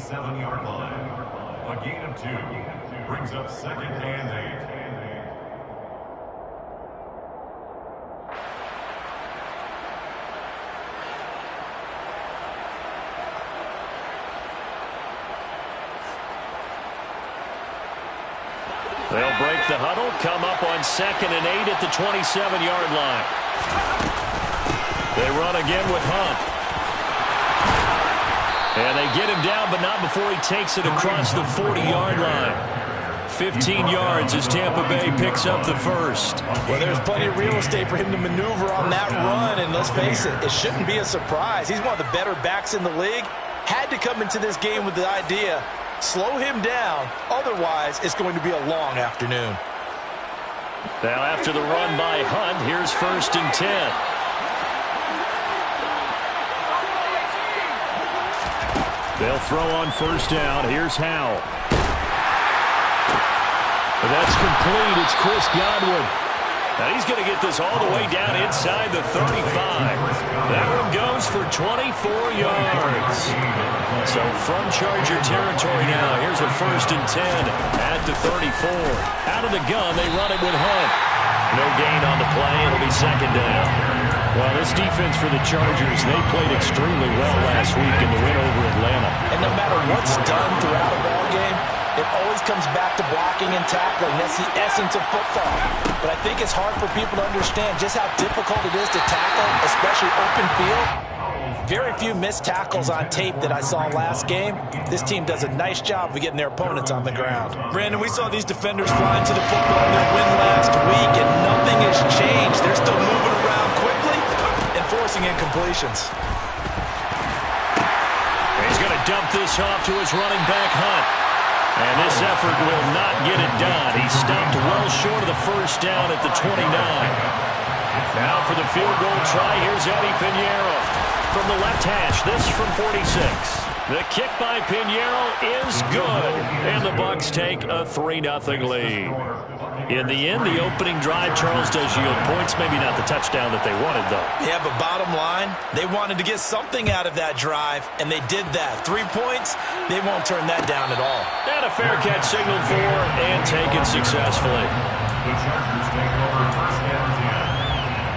27-yard line. A gain of 2 brings up 2nd and 8. They'll break the huddle, come up on 2nd and 8 at the 27-yard line. They run again with Hunt. And they get him down, but not before he takes it across the 40-yard line. 15 yards as Tampa Bay picks up the first. Well, there's plenty of real estate for him to maneuver on that run, and let's face it, it shouldn't be a surprise. He's one of the better backs in the league. Had to come into this game with the idea, slow him down, otherwise it's going to be a long afternoon. Now after the run by Hunt, here's 1st and 10. They'll throw on 1st down. Here's Howell. That's complete. It's Chris Godwin. Now he's going to get this all the way down inside the 35. That one goes for 24 yards. So from Charger territory now, here's a 1st and 10 at the 34. Out of the gun, they run it with Hunt. No gain on the play. It'll be 2nd down. Well, this defense for the Chargers, they played extremely well last week in the win over Atlanta. And no matter what's done throughout a ball game, it always comes back to blocking and tackling. That's the essence of football. But I think it's hard for people to understand just how difficult it is to tackle, especially open field. Very few missed tackles on tape that I saw last game. This team does a nice job of getting their opponents on the ground. Brandon, we saw these defenders flying to the football in their win last week, and nothing has changed. They're still moving around quickly and forcing incompletions. He's going to dump this off to his running back, Hunt. And this effort will not get it done. He stopped well short of the 1st down at the 29. Now for the field goal try, here's Eddie Pinheiro. From the left hash, this from 46. The kick by Pinheiro is good. And the Bucs take a 3-0 lead. In the end, the opening drive, Charles, does yield points. Maybe not the touchdown that they wanted, though. Yeah, but bottom line, they wanted to get something out of that drive, and they did that. 3 points, they won't turn that down at all. And a fair catch signaled for and taken successfully. The Chargers take over 1st and 10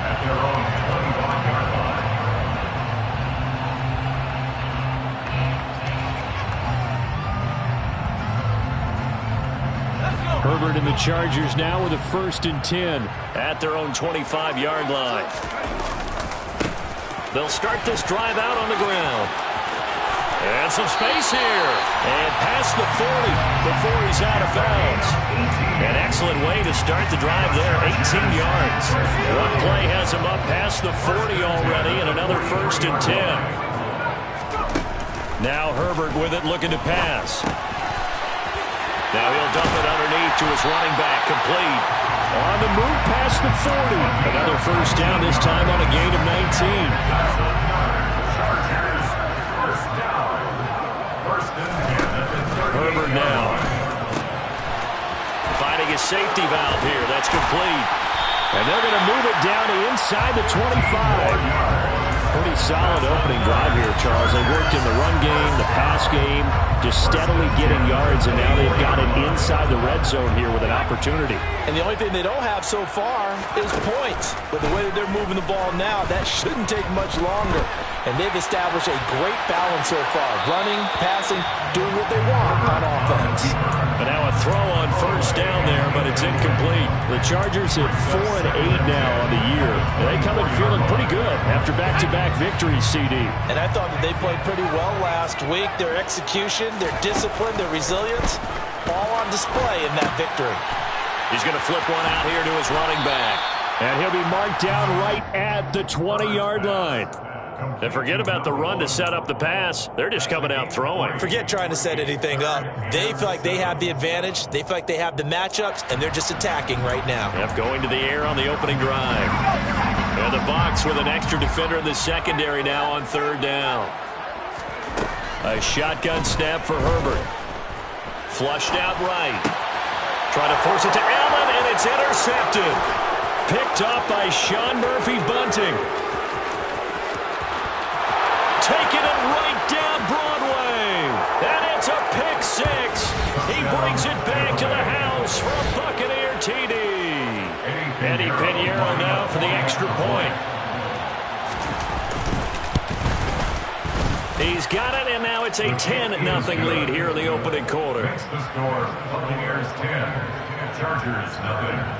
at their own 25-yard line. Herbert and the Chargers now with a 1st and 10 at their own 25-yard line. They'll start this drive out on the ground. And some space here. And past the 40 before he's out of bounds. An excellent way to start the drive there, 18 yards. One play has him up past the 40 already, and another 1st and 10. Now Herbert with it, looking to pass. Now he'll dump it underneath to his running back, complete. On the move past the 40. Another 1st down, this time on a gain of 19. Herbert now. Finding a safety valve here. That's complete. And they're going to move it down to inside the 25. Pretty solid opening drive here, Charles. They worked in the run game, the pass game, just steadily getting yards, and now they've got it inside the red zone here with an opportunity. And the only thing they don't have so far is points. With the way that they're moving the ball now, that shouldn't take much longer. And they've established a great balance so far. Running, passing, doing what they want on offense. But now a throw on 1st down there, but it's incomplete. The Chargers at 4 and 8 now on the year. They come in feeling pretty good after back-to-back victories, CD. And I thought that they played pretty well last week. Their execution, their discipline, their resilience, all on display in that victory. He's going to flip one out here to his running back. And he'll be marked down right at the 20-yard line. And forget about the run to set up the pass. They're just coming out throwing. Forget trying to set anything up. They feel like they have the advantage. They feel like they have the matchups, and they're just attacking right now. Yep, going to the air on the opening drive. And the Bucs with an extra defender in the secondary now on 3rd down. A shotgun snap for Herbert. Flushed out right. Trying to force it to Allen, and it's intercepted. Picked up by Sean Murphy-Bunting. Taking it right down Broadway. And it's brings it back to the house for a Buccaneer TD. Eddie Pinheiro now for the extra point. He's got it, and now it's a 10-0 lead here in the opening quarter. Next the score, Buccaneers 10, Chargers 0.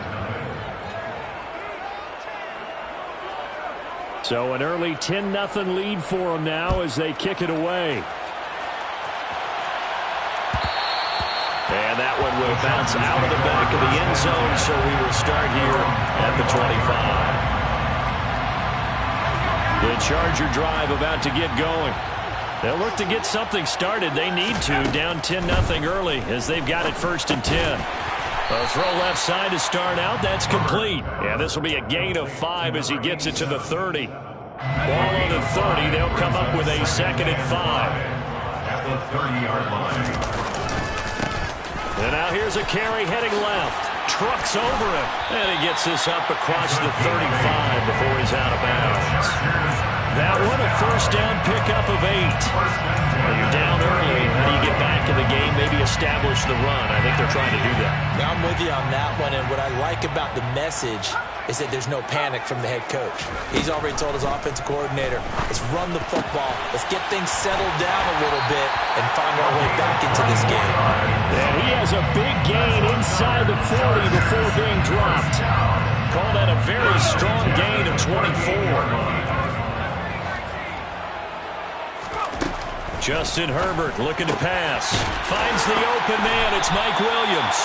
So an early 10-0 lead for them now as they kick it away. And that one will bounce out of the back of the end zone, so we will start here at the 25. The Charger drive about to get going. They'll look to get something started. They need to, down 10-0 early as they've got it 1st and 10. A throw left side to start out. That's complete. Yeah, this will be a gain of 5 as he gets it to the 30. Ball on the 30. They'll come up with a 2nd and 5. At the 30-yard line. And now here's a carry heading left. Trucks over him. And he gets this up across the 35 before he's out of bounds. That one, a 1st down pickup of 8. Well, you're down early. How do you get back in the game? Maybe establish the run. I think they're trying to do that. Now I'm with you on that one, and what I like about the message is that there's no panic from the head coach. He's already told his offensive coordinator, let's run the football. Let's get things settled down a little bit and find our way back into this game. And he has a big gain inside the 40 before being dropped. Call that a very strong gain of 24. Justin Herbert looking to pass. Finds the open man. It's Mike Williams.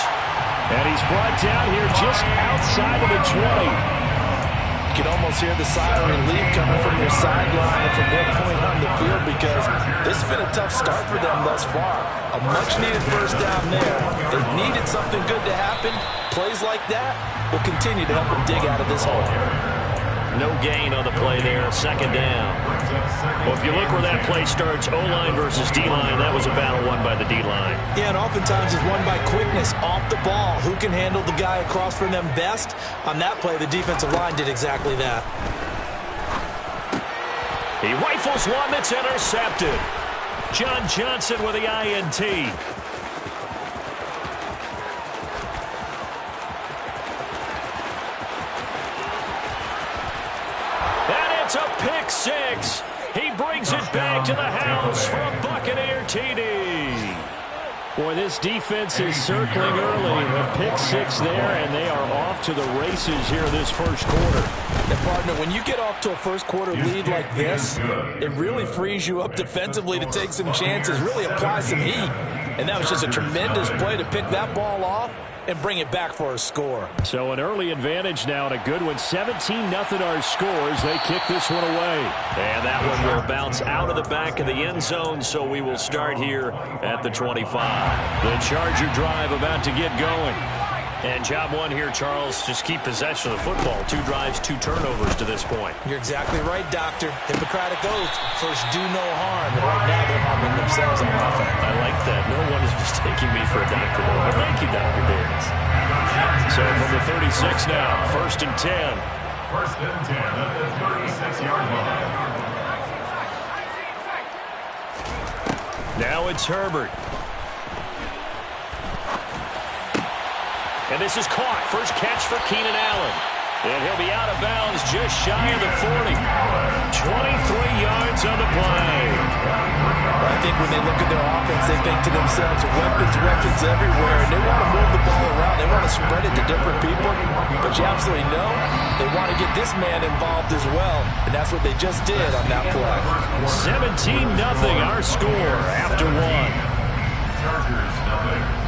And he's brought down here just outside of the 20. You can almost hear the sigh of relief coming from your sideline and from their point on the field because this has been a tough start for them thus far. A much-needed 1st down there. They needed something good to happen. Plays like that will continue to help them dig out of this hole. No gain on the play there, 2nd down. Well, if you look where that play starts, O-line versus D-line, that was a battle won by the D-line. Yeah, and oftentimes it's won by quickness off the ball. Who can handle the guy across from them best? On that play, the defensive line did exactly that. He rifles one that's intercepted. John Johnson with the INT. It's a pick 6. He brings it back to the house for a Buccaneer TD. Boy, this defense is circling early. A pick 6 there, and they are off to the races here this 1st quarter. And partner, when you get off to a 1st quarter lead like this, it really frees you up defensively to take some chances, really apply some heat. And that was just a tremendous play to pick that ball off and bring it back for a score. So an early advantage now and a good one. 17-0 our scores. They kick this one away. And that one will bounce out of the back of the end zone, so we will start here at the 25. The Charger drive about to get going. And job one here, Charles, just keep possession of the football. 2 drives, 2 turnovers to this point. You're exactly right, Doctor. Hippocratic oath. First, do no harm. And right now, they're harming themselves on offense. I like that. No one is mistaking me for a doctor, though. But thank you, Dr. Davis. So from the 36 now, 1st and 10. 1st and 10 at the 36-yard line. Now it's Herbert. And this is caught. First catch for Keenan Allen. And he'll be out of bounds just shy of the 40. 23 yards on the play. I think when they look at their offense, they think to themselves, weapons everywhere. And they want to move the ball around. They want to spread it to different people. But you absolutely know they want to get this man involved as well. And that's what they just did on that play. 17-0 our score after 1. Chargers 0.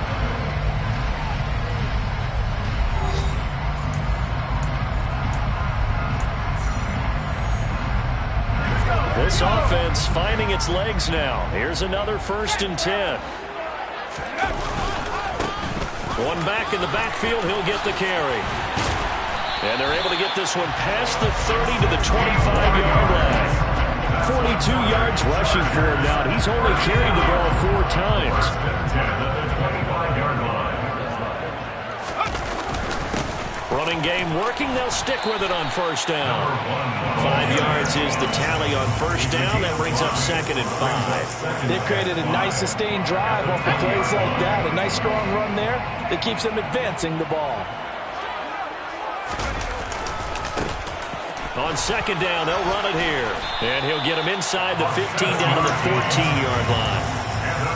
This offense finding its legs now. Here's another 1st and 10. One back in the backfield. He'll get the carry. And they're able to get this one past the 30 to the 25-yard line. 42 yards rushing for him now. He's only carried the ball 4 times. Running game working. They'll stick with it on 1st down. 5 yards yards is the tally on first down. That brings up 2nd and 5. They've created a nice sustained drive off of plays like that. A nice strong run there that keeps them advancing the ball. On 2nd down, they'll run it here. And he'll get him inside the 15 down to the 14-yard line.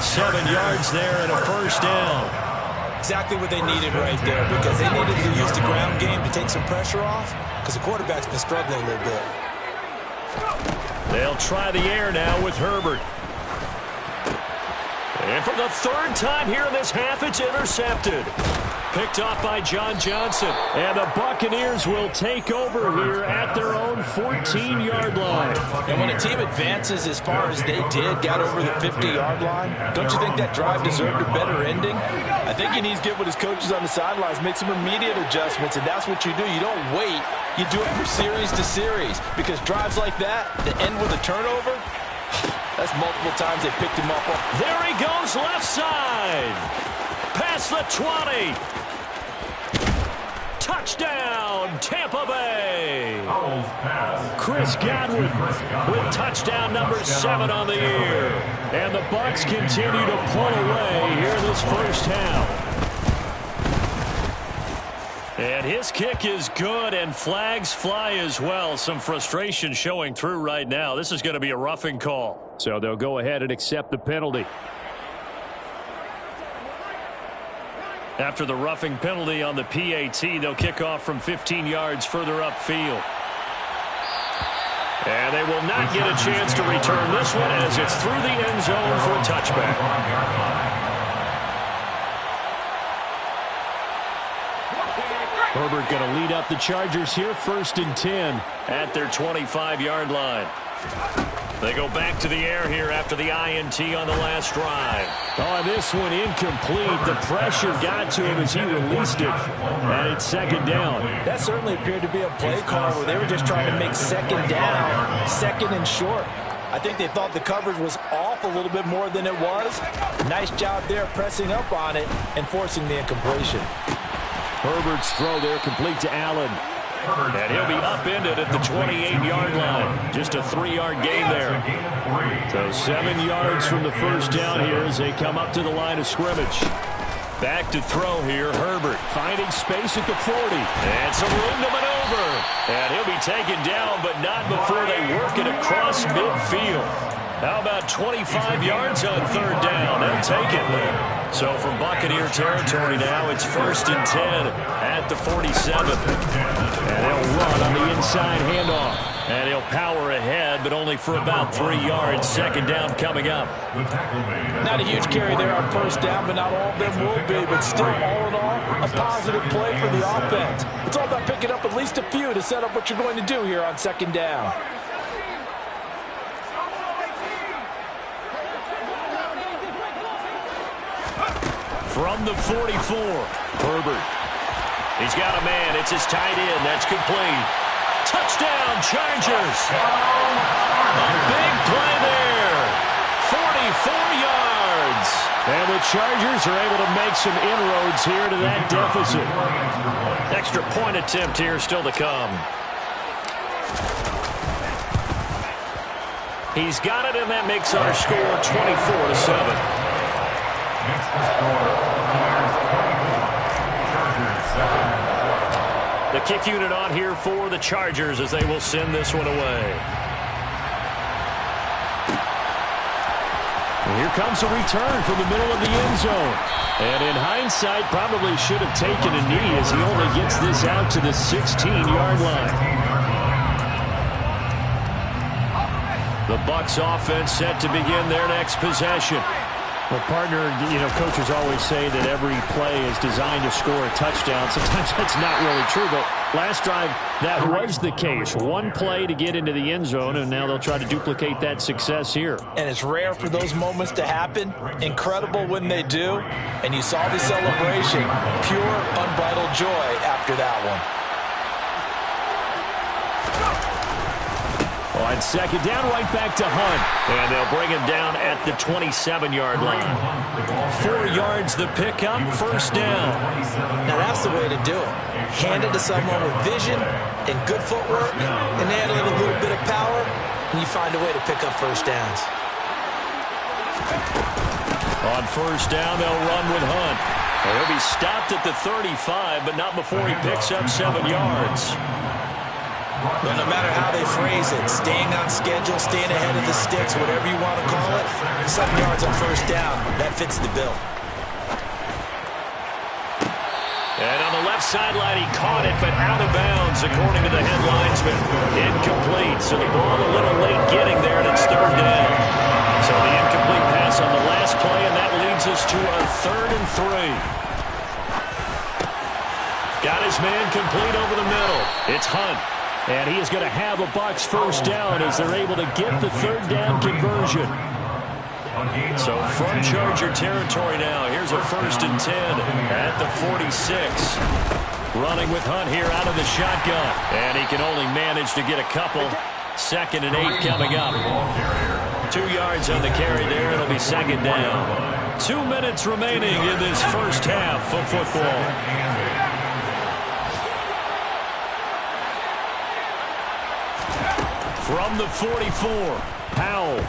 7 yards there and a first down. Exactly what they needed right there, because they needed to use the ground game to take some pressure off, because the quarterback's been struggling a little bit. They'll try the air now with Herbert. And for the 3rd time here in this half, it's intercepted. Picked off by John Johnson. And the Buccaneers will take over here at their own 14-yard line. And when a team advances as far as they did, got over the 50-yard line, don't you think that drive deserved a better ending? I think he needs to get with his coaches on the sidelines, make some immediate adjustments, and that's what you do. You don't wait. You do it from series to series, because drives like that end with a turnover, that's multiple times they picked him up. There he goes, left side. Past the 20. Touchdown, Tampa Bay. Chris Godwin with touchdown number 7 on the year. And the Bucs continue to pull away here this first half. And his kick is good, and flags fly as well. Some frustration showing through right now. This is going to be a roughing call. So they'll go ahead and accept the penalty. After the roughing penalty on the PAT, they'll kick off from 15 yards further upfield. And they will not get a chance to return this one as it's through the end zone for a touchback. Herbert going to lead up the Chargers here, 1st and 10 at their 25-yard line. They go back to the air here after the INT on the last drive. Oh, this one incomplete. The pressure got to him as he released it. And it's 2nd down. That certainly appeared to be a play call where they were just trying to make 2nd down, 2nd and short. I think they thought the coverage was off a little bit more than it was. Nice job there pressing up on it and forcing the incompletion. Herbert's throw there complete to Allen. And he'll be upended at the 28-yard line. Just a 3-yard gain there. So 7 yards from the first down here as they come up to the line of scrimmage. Back to throw here, Herbert finding space at the 40. And some room to maneuver. And he'll be taken down, but not before they work it across midfield. How about 25 yards on 3rd down? They'll take it. So from Buccaneer territory now, it's 1st and 10 at the 47. And they'll run on the inside handoff. And he'll power ahead, but only for about 3 yards. 2nd down coming up. Not a huge carry there on 1st down, but not all of them will be. But still, all in all, a positive play for the offense. It's all about picking up at least a few to set up what you're going to do here on 2nd down. From the 44, Herbert. He's got a man. It's his tight end. That's complete. Touchdown, Chargers. A big play there. 44 yards. And the Chargers are able to make some inroads here to that deficit. Extra point attempt here still to come. He's got it, and that makes our score 24-7. The kick unit on here for the Chargers as they will send this one away. And here comes a return from the middle of the end zone. And in hindsight, probably should have taken a knee as he only gets this out to the 16-yard line. The Bucs offense set to begin their next possession. Well, partner, coaches always say that every play is designed to score a touchdown. Sometimes that's not really true, but last drive, that was the case. One play to get into the end zone, and now they'll try to duplicate that success here. And it's rare for those moments to happen. Incredible when they do. And you saw the celebration. Pure, unbridled joy after that one. On 2nd down, right back to Hunt. And they'll bring him down at the 27-yard line. 4 yards the pickup, 1st down. Now that's the way to do it. Hand it to someone with vision and good footwork, and add a little bit of power. and you find a way to pick up first downs. On first down, they'll run with Hunt. He'll be stopped at the 35, but not before he picks up 7 yards. Well, no matter how they phrase it, staying on schedule, staying ahead of the sticks, whatever you want to call it, 7 yards on first down, that fits the bill. And on the left sideline, he caught it, but out of bounds, according to the head linesman. Incomplete, so the ball a little late getting there, and it's 3rd down. So the incomplete pass on the last play, and that leads us to a 3rd and 3. Got his man complete over the middle. It's Hunt. And he is going to have a Bucs first down as they're able to get the 3rd down conversion. So from Charger territory now, here's a 1st and 10 at the 46. Running with Hunt here out of the shotgun. And he can only manage to get a couple. 2nd and 8 coming up. 2 yards on the carry there. It'll be 2nd down. 2 minutes remaining in this first half of football. From the 44, Powell.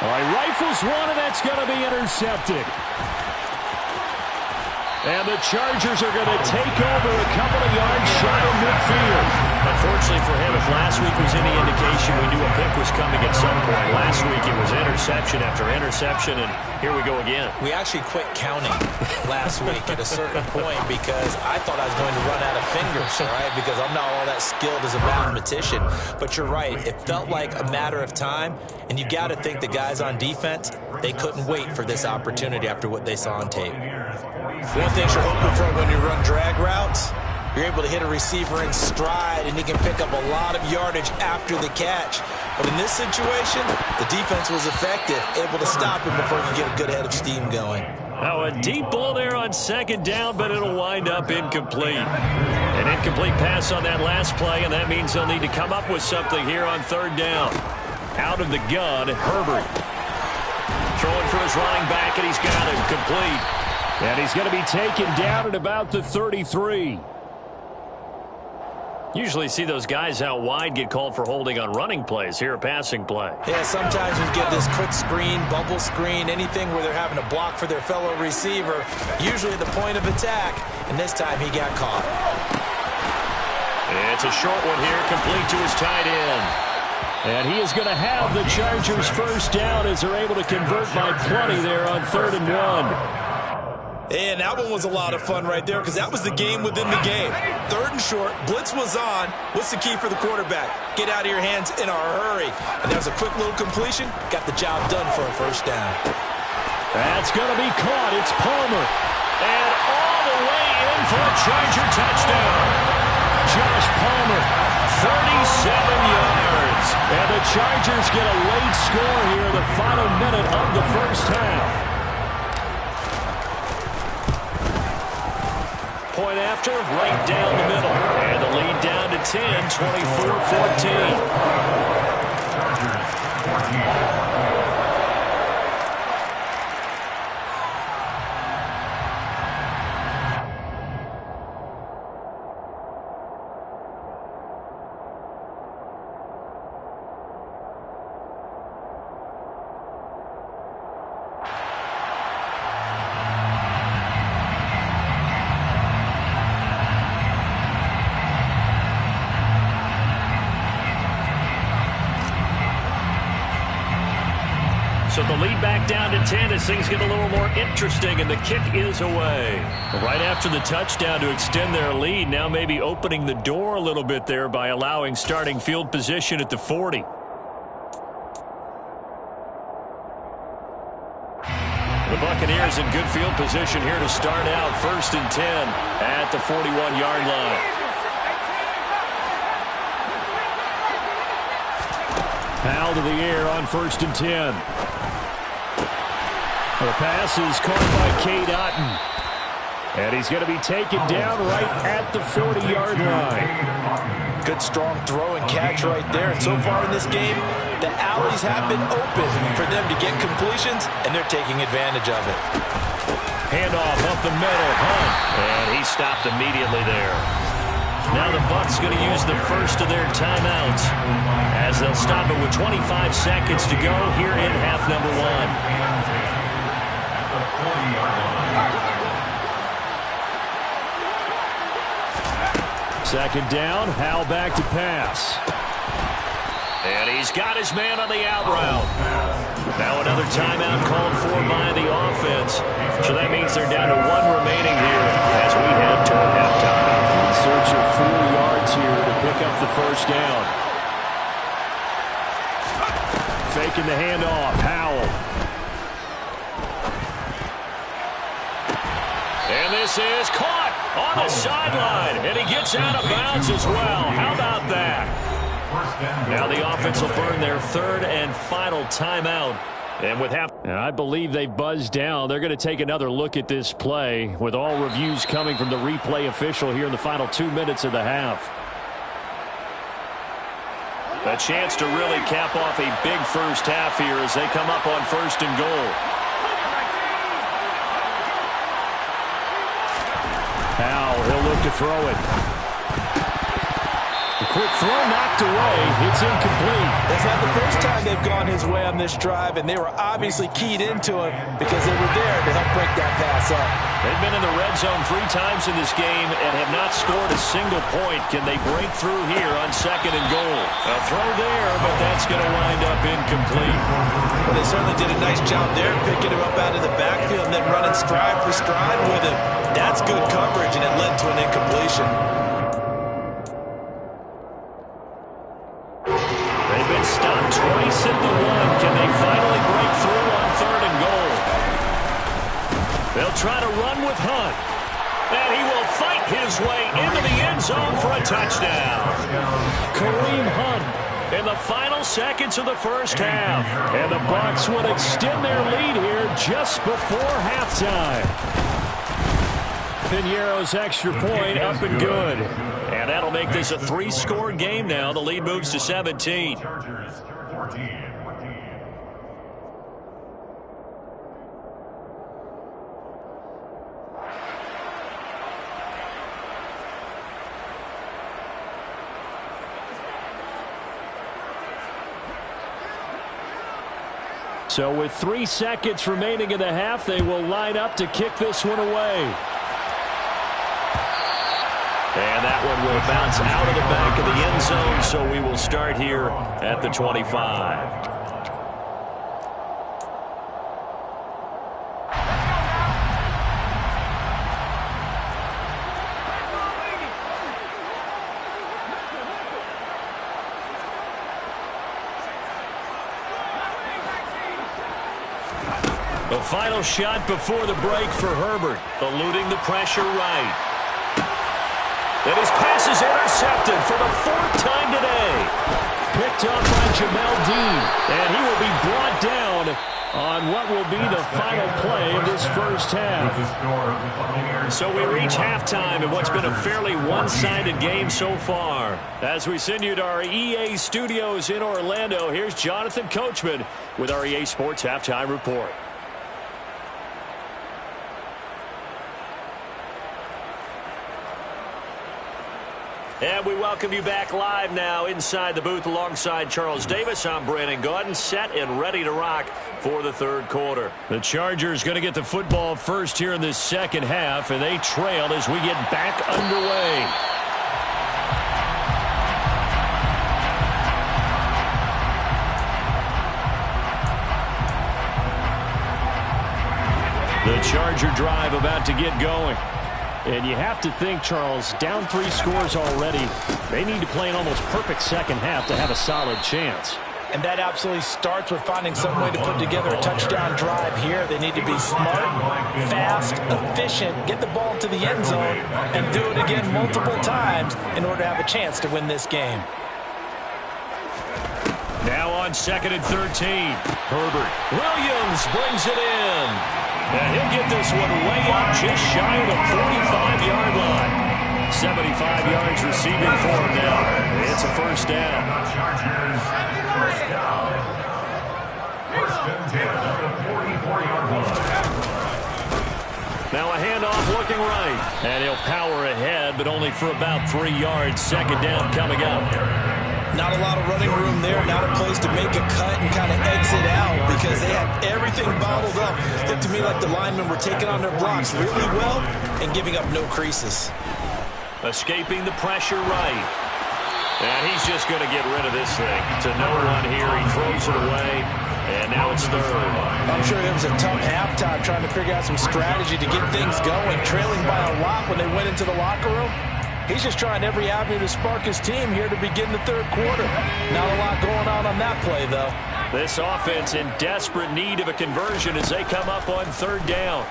All right, rifles one, and that's going to be intercepted. And the Chargers are going to take over a couple of yards shy of midfield. Unfortunately for him, if last week was any indication, we knew a pick was coming at some point. Last week it was interception after interception, and here we go again. We actually quit counting last week at a certain point because I thought I was going to run out of fingers, all right, because I'm not all that skilled as a mathematician. But you're right. It felt like a matter of time, and you got to think the guys on defense, they couldn't wait for this opportunity after what they saw on tape. One thing you're hoping for when you run drag routes, you're able to hit a receiver in stride, and he can pick up a lot of yardage after the catch. But in this situation, the defense was effective, able to stop him before he could get a good head of steam going. Now a deep ball there on 2nd down, but it'll wind up incomplete. An incomplete pass on that last play, and that means they'll need to come up with something here on 3rd down. Out of the gun, Herbert. Throwing for his running back, and he's got it complete. And he's going to be taken down at about the 33. Usually see those guys out wide get called for holding on running plays. Here a passing play. Yeah, sometimes we get this quick screen, bubble screen, anything where they're having to block for their fellow receiver, usually at the point of attack, and this time he got caught. It's a short one here, complete to his tight end. And he is going to have the Chargers first down as they're able to convert by plenty there on 3rd and 1. And that one was a lot of fun right there because that was the game within the game. 3rd and short, blitz was on. What's the key for the quarterback? Get out of your hands in a hurry. And that was a quick little completion. Got the job done for a first down. That's going to be caught. It's Palmer. And all the way in for a Charger touchdown. Josh Palmer, 37 yards. And the Chargers get a late score here in the final minute of the first half. Point after, right down the middle. And the lead down to 10, 24-14. Chargers, 14. So the lead back down to 10 as things get a little more interesting, and the kick is away. Right after the touchdown to extend their lead, now maybe opening the door a little bit there by allowing starting field position at the 40. The Buccaneers in good field position here to start out. 1st and 10 at the 41-yard line. Powell to the air on 1st and 10. The pass is caught by Cade Otton. And he's going to be taken down right at the 40-yard line. Good strong throw and catch right there. And so far in this game, the alleys have been open for them to get completions, and they're taking advantage of it. Handoff up the middle, Hunt. And he stopped immediately there. Now the Bucs going to use the first of their timeouts as they'll stop it with 25 seconds to go here in half number 1. Second down, Howell back to pass. And he's got his man on the out route. Now another timeout called for by the offense. So that means they're down to 1 remaining here as we head toward halftime. In search of 4 yards here to pick up the first down. Faking the handoff, Howell. And this is caught on the sideline. And he gets out of bounds as well. How about that? Now the offense will burn their 3rd and final timeout. And with half, I believe they buzzed down. They're going to take another look at this play with all reviews coming from the replay official here in the final 2 minutes of the half. A chance to really cap off a big first half here as they come up on 1st and goal. Howell, he'll look to throw it. Quick throw knocked away. It's incomplete. That's not the first time they've gone his way on this drive, and they were obviously keyed into him because they were there to help break that pass up. They've been in the red zone 3 times in this game and have not scored a single point. Can they break through here on 2nd and goal? A throw there, but that's going to wind up incomplete. Well, they certainly did a nice job there, picking him up out of the backfield and then running stride for stride with him. That's good coverage, and it led to an incompletion. Stopped twice at the 1. Can they finally break through on 3rd and goal? They'll try to run with Hunt. And he will fight his way into the end zone for a touchdown. Kareem Hunt in the final seconds of the first half. And the Bucs would extend their lead here just before halftime. Piñeiro's extra point up and good. And that'll make this a 3-score game now. The lead moves to 17. So with 3 seconds remaining in the half, they will line up to kick this one away. And that one will bounce out of the back of the end zone, so we will start here at the 25. The final shot before the break for Herbert, eluding the pressure right. And his pass is intercepted for the 4th time today. Picked up by Jamel Dean. And he will be brought down on what will be the final play of this first half. So we reach halftime in what's been a fairly one-sided game so far. As we send you to our EA studios in Orlando, here's Jonathan Coachman with our EA Sports Halftime Report. And we welcome you back live now inside the booth alongside Charles Davis. I'm Brandon Gaudin, set and ready to rock for the 3rd quarter. The Chargers going to get the football first here in this second half, and they trail as we get back underway. The Charger drive about to get going. And you have to think, Charles, down 3 scores already. They need to play an almost perfect second half to have a solid chance. And that absolutely starts with finding some way to put together a touchdown drive here. They need to be smart, fast, efficient, get the ball to the end zone, and do it again multiple times in order to have a chance to win this game. Now on 2nd and 13. Herbert. Williams brings it in. And he'll get this one way up just shy of the 45-yard line. 75 yards receiving for him now. It's a first down. First down. First and 10 at the 44-yard line. Now a handoff looking right. And he'll power ahead, but only for about 3 yards. Second down coming up. Not a lot of running room there. Not a place to make a cut and kind of exit out because they had everything bottled up. Looked to me like the linemen were taking on their blocks really well and giving up no creases. Escaping the pressure right. And he's just going to get rid of this thing. To no one here. He throws it away. And now it's third. I'm sure it was a tough halftime trying to figure out some strategy to get things going. Trailing by a lot when they went into the locker room. He's just trying every avenue to spark his team here to begin the third quarter. Not a lot going on that play, though. This offense in desperate need of a conversion as they come up on third down.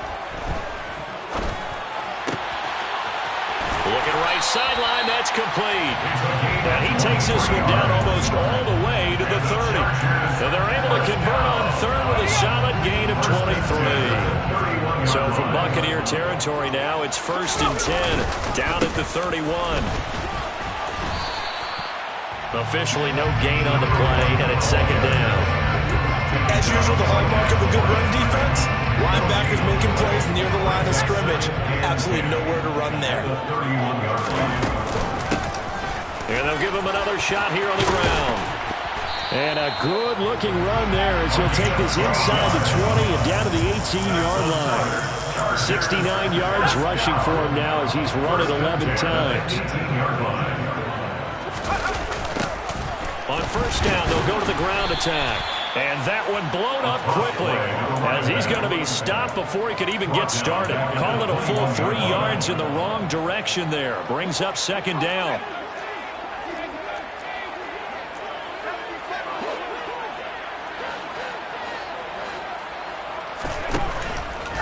Looking right sideline, that's complete. And he takes this one down almost all the way to the 30. And they're able to convert on third with a solid gain of 23. So from Buccaneer territory now, it's 1st and 10, down at the 31. Officially no gain on the play, and it's second down. As usual, the hallmark of a good run defense, linebackers making plays near the line of scrimmage. Absolutely nowhere to run there. And they'll give him another shot here on the ground. And a good-looking run there as he'll take this inside the 20 and down to the 18-yard line. 69 yards rushing for him now as he's run it 11 times. On first down, they'll go to the ground attack. And that one blown up quickly as he's going to be stopped before he could even get started. Call it a full 3 yards in the wrong direction there. Brings up second down.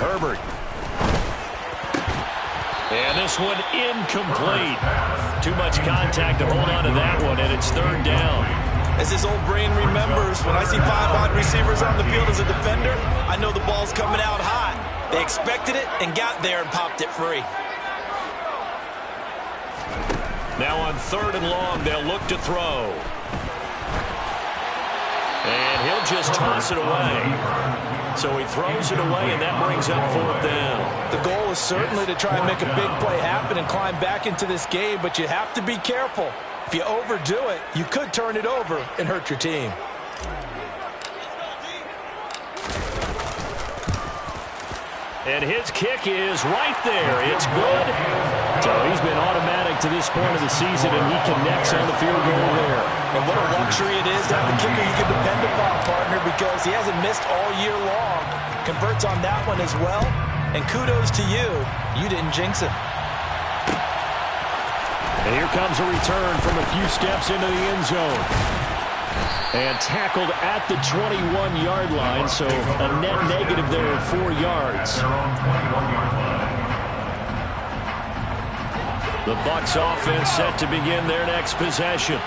Herbert. And this one incomplete. Too much contact to hold on to that one, and it's third down. As his old brain remembers, when I see 5 wide receivers on the field as a defender, I know the ball's coming out hot. They expected it and got there and popped it free. Now on third and long, they'll look to throw. And he'll just toss it away. So he throws it away, and that brings up fourth down. The goal is certainly to try and make a big play happen and climb back into this game, but you have to be careful. If you overdo it, you could turn it over and hurt your team. And his kick is right there. It's good. So he's been automatic to this point of the season, and he connects on the field goal there. And what a luxury it is to have a kicker you can depend upon, partner, because he hasn't missed all year long. Converts on that one as well. And kudos to you. You didn't jinx him. And here comes a return from a few steps into the end zone. And tackled at the 21-yard line, so a net negative there of 4 yards. The Bucs offense set to begin their next possession.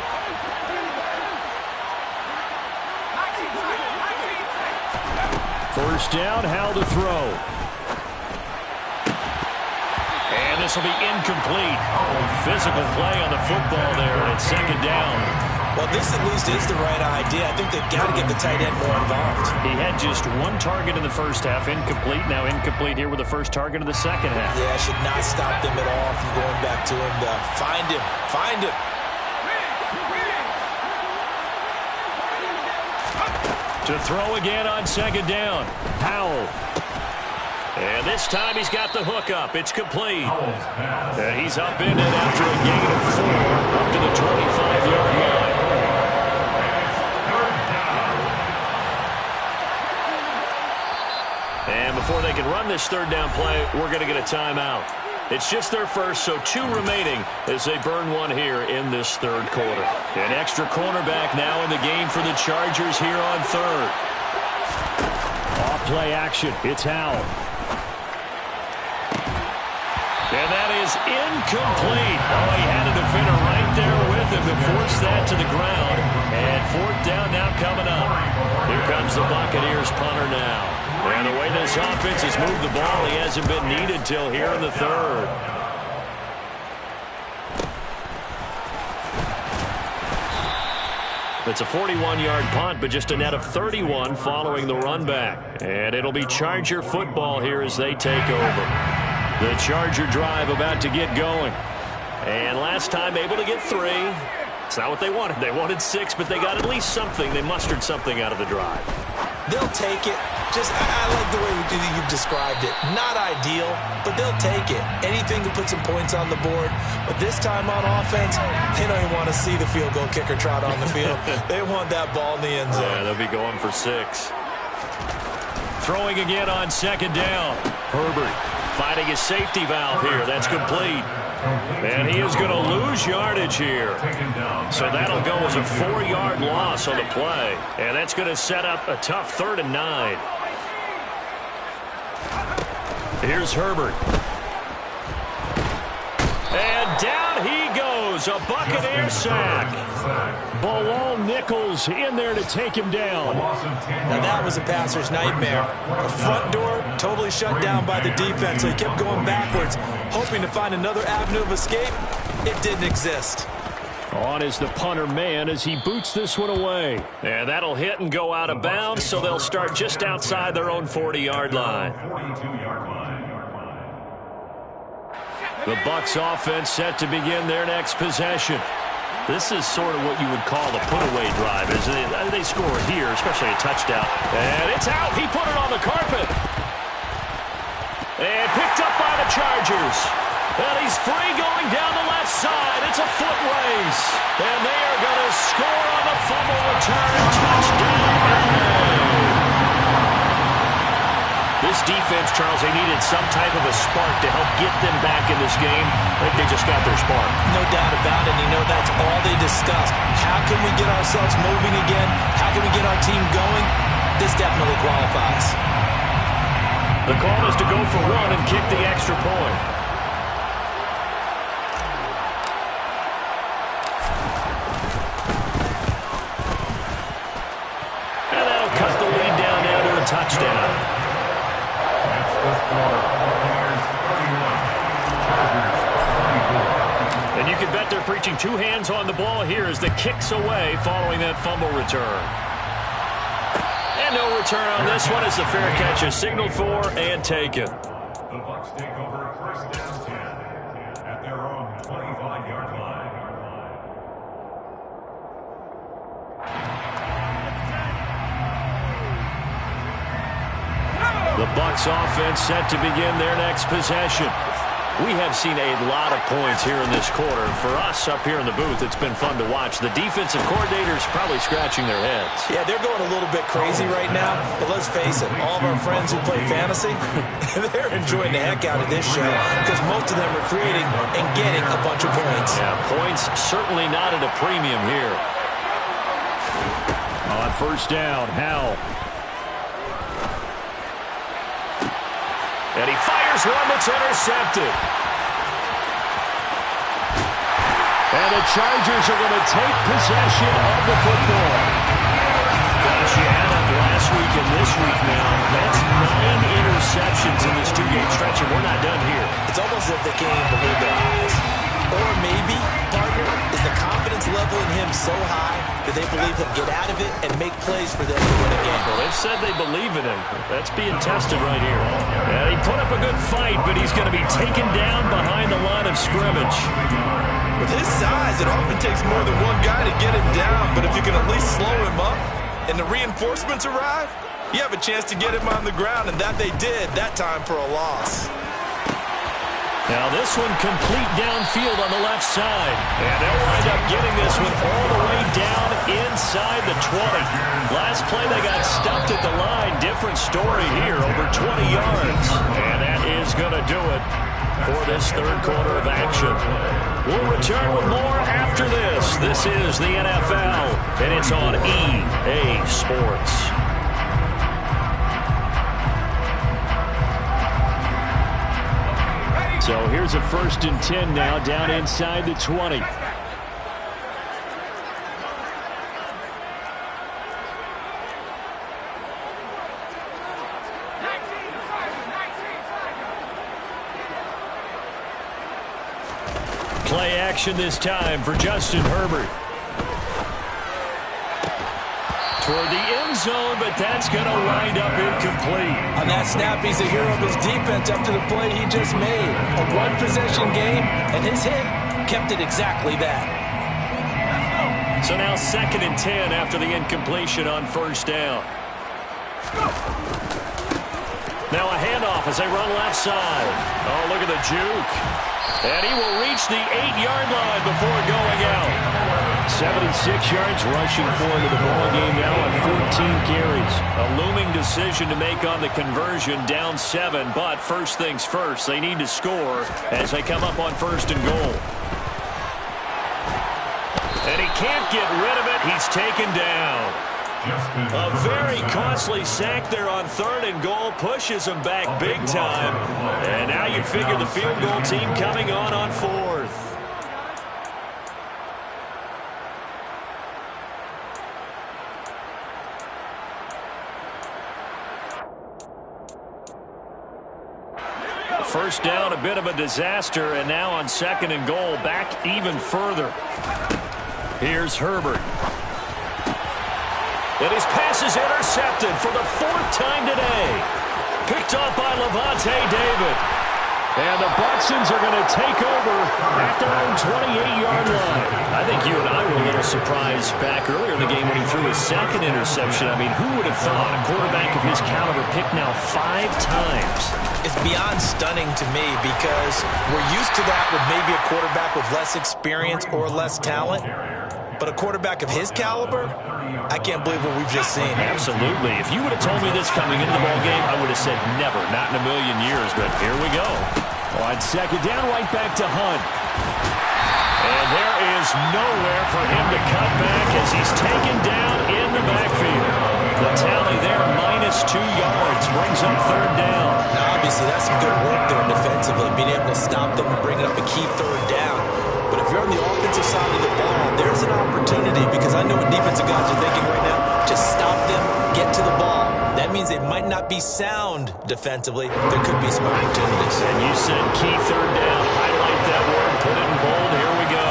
First down, Howell to throw. And this will be incomplete. Physical play on the football there, and it's second down. Well, this at least is the right idea. I think they've got to get the tight end more involved. He had just 1 target in the first half, incomplete. Now incomplete here with the first target of the second half. Yeah, should not stop them at all from going back to him. Find him. Find him. To throw again on second down. Howell. And this time he's got the hook up. It's complete. And he's up in it after a gain of 4 up to the 25-yard line. And before they can run this third down play, we're going to get a timeout. It's just their first, so 2 remaining as they burn 1 here in this third quarter. An extra cornerback now in the game for the Chargers here on third. Off play action. It's Howell. And that is incomplete. Oh, he had a defender right there with him to force that to the ground. And fourth down now coming up. Here comes the Buccaneers punter now. And the way this offense has moved the ball, he hasn't been needed till here in the third. It's a 41-yard punt, but just a net of 31 following the run back. And it'll be Charger football here as they take over. The Charger drive about to get going. And last time able to get 3. It's not what they wanted. They wanted 6, but they got at least something. They mustered something out of the drive. They'll take it. I like the way you've described it. Not ideal, but they'll take it. Anything to put some points on the board. But this time on offense, they don't even want to see the field goal kicker trot on the field. They want that ball in the end zone. Yeah, they'll be going for 6. Throwing again on 2nd down. Herbert finding his safety valve here. That's complete. And he is going to lose yardage here. So that'll go as a 4-yard loss on the play. And that's going to set up a tough 3rd and 9. Here's Herbert. And down he goes. A Buccaneer sack. Bilal Nichols in there to take him down. Now that was a passer's nightmare. The front door totally shut down by the defense, so he kept going backwards, hoping to find another avenue of escape. It didn't exist. On is the punter man as he boots this one away. And that'll hit and go out of bounds, so they'll start just outside their own 40-yard line. The Bucs offense set to begin their next possession. This is sort of what you would call the put-away drive, isn't it? They score here, especially a touchdown. And it's out. He put it on the carpet. And picked up by the Chargers. And he's free going down the left side. It's a foot race. And they are going to score on the fumble return. Touchdown. This defense, Charles, they needed some type of a spark to help get them back in this game. I think they just got their spark. No doubt about it. You know, that's all they discussed. How can we get ourselves moving again? How can we get our team going? This definitely qualifies. The call is to go for 1 and kick the extra point. And that'll cut the lead down now to a touchdown. And you can bet they're preaching 2 hands on the ball here as the kick's away following that fumble return. And no return on this one as the fair catch is signaled for and taken. The Bucs take over first down 10 at their own 25-yard line. The Bucs offense set to begin their next possession. We have seen a lot of points here in this quarter. For us up here in the booth, it's been fun to watch. The defensive coordinators probably scratching their heads. Yeah, they're going a little bit crazy right now. But let's face it, all of our friends who play fantasy, they're enjoying the heck out of this show because most of them are creating and getting a bunch of points. Yeah, points certainly not at a premium here. On first down, Howell. And he fires one that's intercepted. And the Chargers are going to take possession of the football. Gosh, you add up last week and this week now. That's 9 interceptions in this 2-game stretch, and we're not done here. It's almost as if they can't even believe their eyes. Or maybe, partner, is the confidence level in him so high that they believe he'll get out of it and make plays for them to win a game. Well, they've said they believe in him. That's being tested right here. Yeah, he put up a good fight, but he's going to be taken down behind the line of scrimmage. With his size, it often takes more than one guy to get him down, but if you can at least slow him up and the reinforcements arrive, you have a chance to get him on the ground, and that they did, that time for a loss. Now this one complete downfield on the left side. And they'll wind up getting this one all the way down inside the 20. Last play they got stuffed at the line. Different story here, over 20 yards. And that is going to do it for this third quarter of action. We'll return with more after this. This is the NFL, and it's on EA Sports. So here's a 1st and 10 now, down inside the 20. Play action this time for Justin Herbert. Toward the end zone, but that's going to wind up incomplete. On that snap, he's a hero of his defense after the play he just made. A one-possession game, and his hit kept it exactly that. So now 2nd and 10 after the incompletion on 1st down. Now a handoff as they run left side. Oh, look at the juke. And he will reach the 8-yard line before going out. 76 yards rushing for him in the ball game now on 14 carries. A looming decision to make on the conversion, down 7. But first things first, they need to score as they come up on 1st and goal. And he can't get rid of it. He's taken down. A very costly sack there on 3rd and goal. Pushes him back big time. And now you figure the field goal team coming on 4th. First down, a bit of a disaster. And now on 2nd and goal, back even further. Here's Herbert. And his pass is intercepted for the 4th time today. Picked off by Levante David. And the Bucsons are going to take over at their own 28-yard line. I think you and I were a little surprised back earlier in the game when he threw his 2nd interception. I mean, who would have thought a quarterback of his caliber picked now 5 times? It's beyond stunning to me because we're used to that with maybe a quarterback with less experience or less talent. But a quarterback of his caliber, I can't believe what we've just seen. Absolutely. If you would have told me this coming into the ballgame, I would have said never, not in a million years. But here we go. On 2nd down, right back to Hunt. And there is nowhere for him to cut back as he's taken down in the backfield. The tally there, -2 yards, brings up 3rd down. Now, obviously, that's some good work there defensively, being able to stop them and bring up a key 3rd down. But if you're on the offensive side of the ball, there's an opportunity because I know what defensive guys are thinking right now. Just stop them, get to the ball. That means they might not be sound defensively. There could be some opportunities. And you said key 3rd down. Highlight that word, put it in bold. Here we go.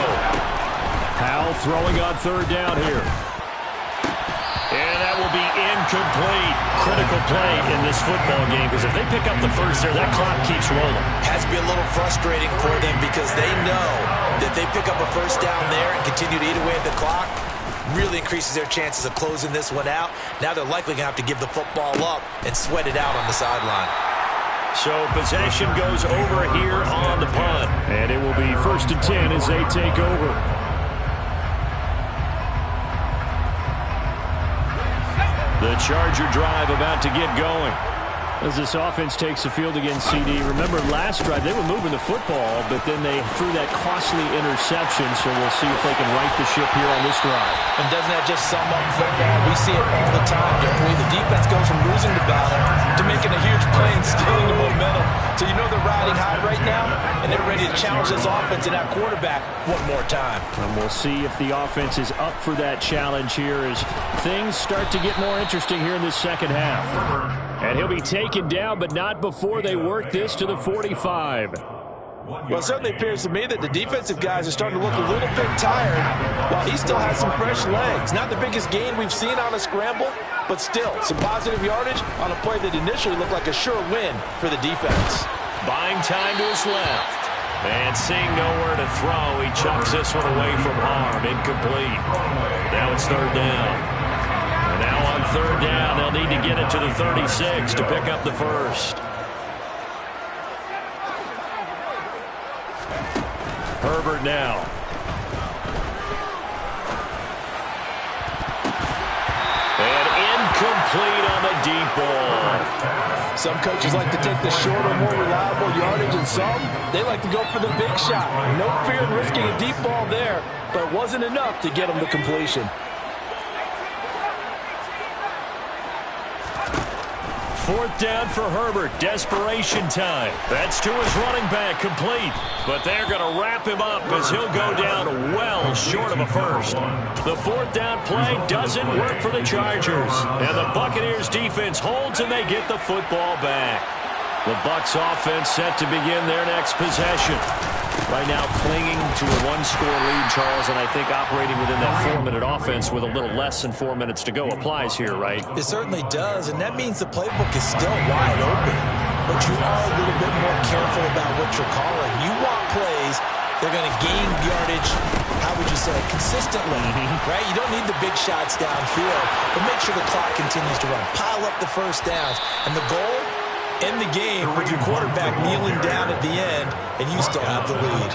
Powell throwing on 3rd down here. And that will be incomplete. Critical play in this football game because if they pick up the first there, that clock keeps rolling. Has to be a little frustrating for them because they know that they pick up a 1st down there and continue to eat away at the clock, really increases their chances of closing this one out. Now they're likely going to have to give the football up and sweat it out on the sideline. So possession goes over here on the punt. And it will be 1st and 10 as they take over. The Charger drive about to get going. As this offense takes the field against CD. Remember, last drive, they were moving the football, but then they threw that costly interception, so we'll see if they can right the ship here on this drive. And doesn't that just sum up football? We see it all the time. The defense goes from losing the battle to making a huge play and stealing the momentum. So you know they're riding high right now, and they're ready to challenge this offense and that quarterback one more time. And we'll see if the offense is up for that challenge here as things start to get more interesting here in this 2nd half. And he'll be taken down, but not before they work this to the 45. Well, it certainly appears to me that the defensive guys are starting to look a little bit tired while he still has some fresh legs. Not the biggest gain we've seen on a scramble, but still some positive yardage on a play that initially looked like a sure win for the defense. Buying time to his left. And seeing nowhere to throw, he chucks this one away from harm. Incomplete. Now it's 3rd down. And now on 3rd down, they'll need to get it to the 36 to pick up the 1st. Herbert now. And incomplete on the deep ball. Some coaches like to take the shorter, more reliable yardage, and some, they like to go for the big shot. No fear in risking a deep ball there, but it wasn't enough to get him the completion. 4th down for Herbert. Desperation time. That's to his running back, complete. But they're going to wrap him up as he'll go down well short of a 1st. The 4th down play doesn't work for the Chargers. And the Buccaneers defense holds and they get the football back. The Bucs offense set to begin their next possession. Right now clinging to a one-score lead, Charles, and I think operating within that 4-minute offense with a little less than 4 minutes to go applies here, right? It certainly does, and that means the playbook is still wide open. But you are a little bit more careful about what you're calling. You want plays, they're going to gain yardage, how would you say, consistently, right? You don't need the big shots downfield, but make sure the clock continues to run. Pile up the first downs, and the goal, end the game with your quarterback kneeling down at the end, and you still have the lead.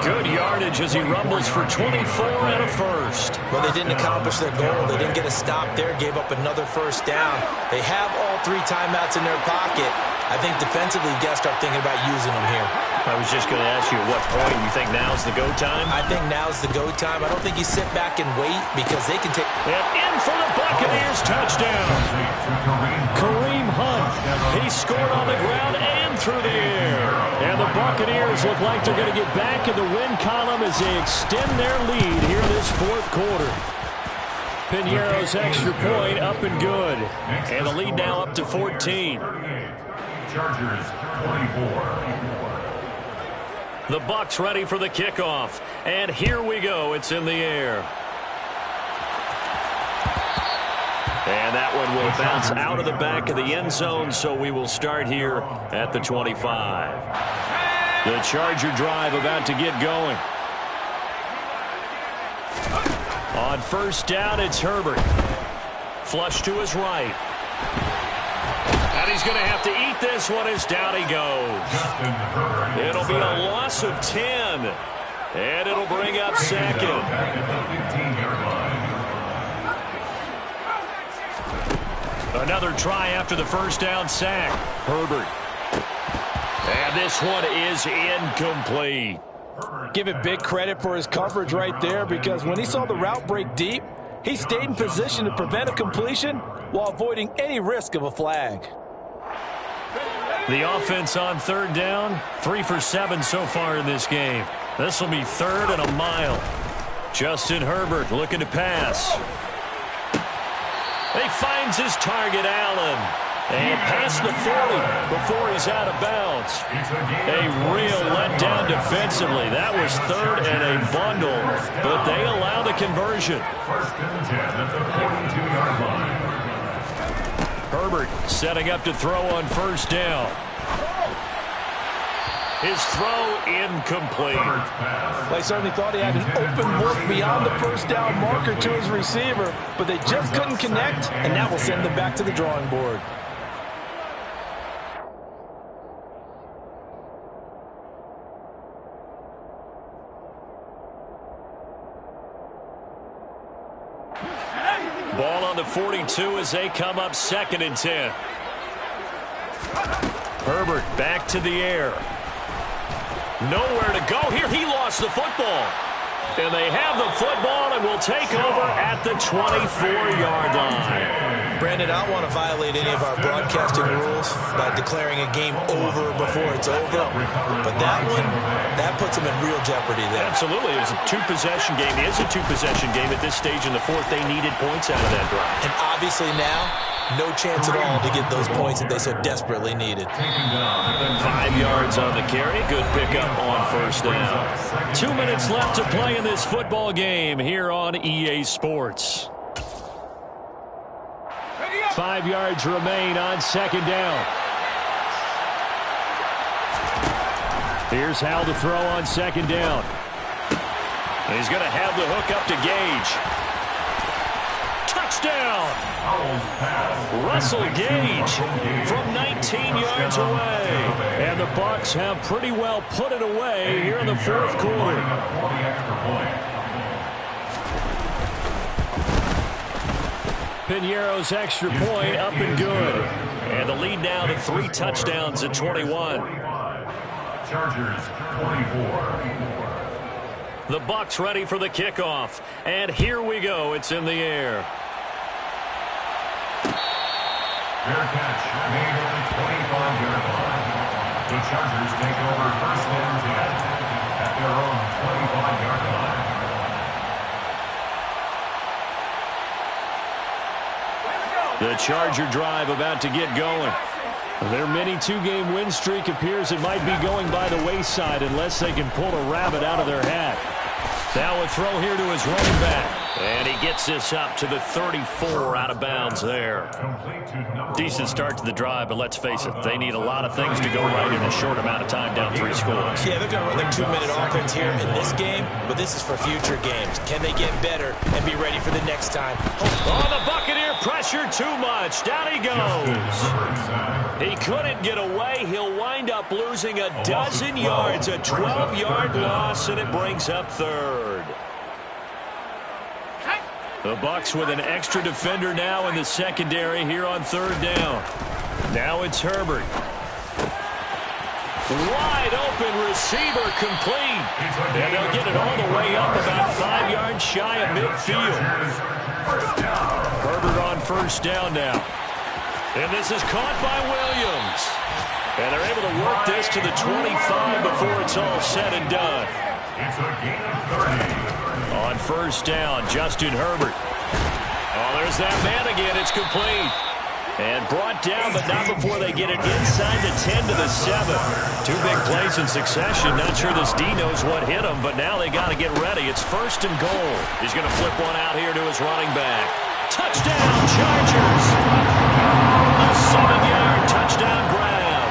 Good yardage as he rumbles for 24 and a first. Well, they didn't accomplish their goal. They didn't get a stop there, gave up another first down. They have all 3 timeouts in their pocket. I think defensively, you got to start thinking about using them here. I was just going to ask you at what point you think now's the go time? I think now's the go time. I don't think you sit back and wait because they can take... And in for the Buccaneers touchdown. Kareem Hunt. He scored on the ground and through the air. And the Buccaneers look like they're going to get back in the win column as they extend their lead here in this fourth quarter. Piñeiro's extra point up and good. And the lead now up to 14. Chargers 24. The Bucs ready for the kickoff. And here we go. It's in the air. And that one will bounce out of the back of the end zone, so we will start here at the 25. The Charger drive about to get going. On first down, it's Herbert. Flush to his right. And he's going to have to eat this one as down he goes. It'll be a loss of 10. And it'll bring up second. Another try after the first down sack. Herbert. And this one is incomplete. Give it big credit for his coverage right there, because when he saw the route break deep, he stayed in position to prevent a completion while avoiding any risk of a flag. The offense on third down, 3 for 7 so far in this game. This will be 3rd and a mile. Justin Herbert looking to pass. He finds his target, Allen. And past the 40 before he's out of bounds. A real letdown defensively. That was 3rd and a bundle, but they allow the conversion. 1st and 10 at the 42-yard line. Herbert setting up to throw on first down. His throw incomplete. They certainly thought he had an open look beyond the first down marker to his receiver, but they just couldn't connect, and that will send them back to the drawing board. Ball on the 42 as they come up 2nd and 10. Herbert back to the air. Nowhere to go here. He lost the football. And they have the football and will take over at the 24-yard line. Brandon, I don't want to violate any of our broadcasting rules by declaring a game over before it's over. But that one, that puts them in real jeopardy there. Absolutely. It was a 2-possession game. It is a 2-possession game at this stage in the 4th. They needed points out of that drive. And obviously now, no chance at all to get those points that they so desperately needed. 5 yards on the carry. Good pickup on first down. 2 minutes left to play in this football game here on EA Sports. 5 yards remain on 2nd down. Here's Howell to throw on 2nd down. He's going to have the hook up to Gage. Touchdown! Russell Gage from 19 yards away. And the Bucs have pretty well put it away here in the 4th quarter. Piñeiro's extra point up and good. And the lead now to 3 touchdowns at 21. Chargers 24. The Bucs ready for the kickoff. And here we go. It's in the air. Fair catch made at the 25-yard line. The Chargers take over 1st and 10 at their own 25-yard line. The Charger drive about to get going. Their mini two-game win streak appears it might be going by the wayside unless they can pull a rabbit out of their hat. Now a throw here to his running back. And he gets this up to the 34 out of bounds there. Decent start to the drive, but let's face it, they need a lot of things to go right in a short amount of time, down 3 scores. Yeah, they're going to run their 2-minute offense here in this game, but this is for future games. Can they get better and be ready for the next time? Oh, the Buccaneer pressure too much. Down he goes. He couldn't get away. He'll wind up losing a dozen yards, a 12-yard loss, and it brings up third. The Bucs with an extra defender now in the secondary here on third down. Now it's Herbert. Wide open receiver complete. And they'll get it all the way up about 5 yards shy of midfield. Herbert on first down now. And this is caught by Williams. And they're able to work this to the 25 before it's all said and done. It's a gain of 30. On first down, Justin Herbert. Oh, there's that man again. It's complete. And brought down, but not before they get it inside the 10 to the 7. 2 big plays in succession. Not sure this D knows what hit him, but now they got to get ready. It's first and goal. He's going to flip one out here to his running back. Touchdown, Chargers. A 7-yard touchdown grab.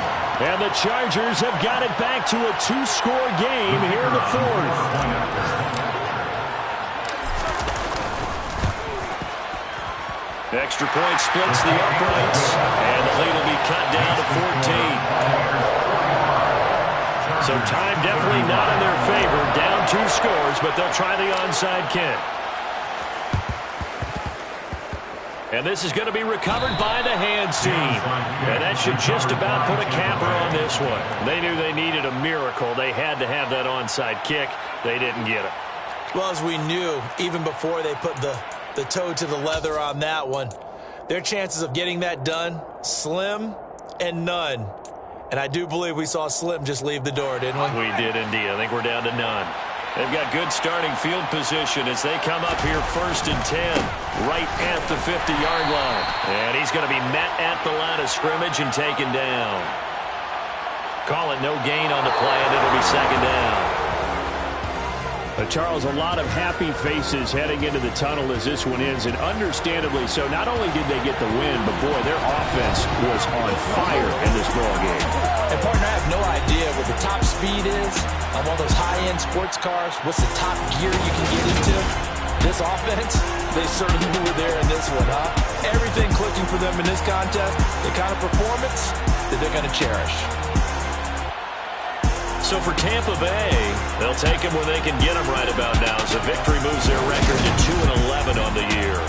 And the Chargers have got it back to a 2-score game here in the fourth. Extra point splits the uprights, and the lead will be cut down to 14. So time definitely not in their favor. Down 2 scores, but they'll try the onside kick. And this is going to be recovered by the hands team. And that should just about put a capper on this one. They knew they needed a miracle. They had to have that onside kick. They didn't get it. Well, as we knew, even before they put the toe to the leather on that one, their chances of getting that done, slim and none. And I do believe we saw Slim just leave the door, didn't we? We did indeed. I think we're down to none. They've got good starting field position as they come up here first and 10, right at the 50-yard line. And he's going to be met at the line of scrimmage and taken down. Call it no gain on the play, and it'll be second down. Charles, a lot of happy faces heading into the tunnel as this one ends, and understandably so. Not only did they get the win, but boy, their offense was on fire in this ball game. And partner, I have no idea what the top speed is on one of those high-end sports cars. What's the top gear you can get into? This offense, they certainly were there in this one, huh? Everything clicking for them in this contest, the kind of performance that they're going to cherish. So for Tampa Bay, they'll take them where they can get them right about now as a victory moves their record to 2-11 on the year.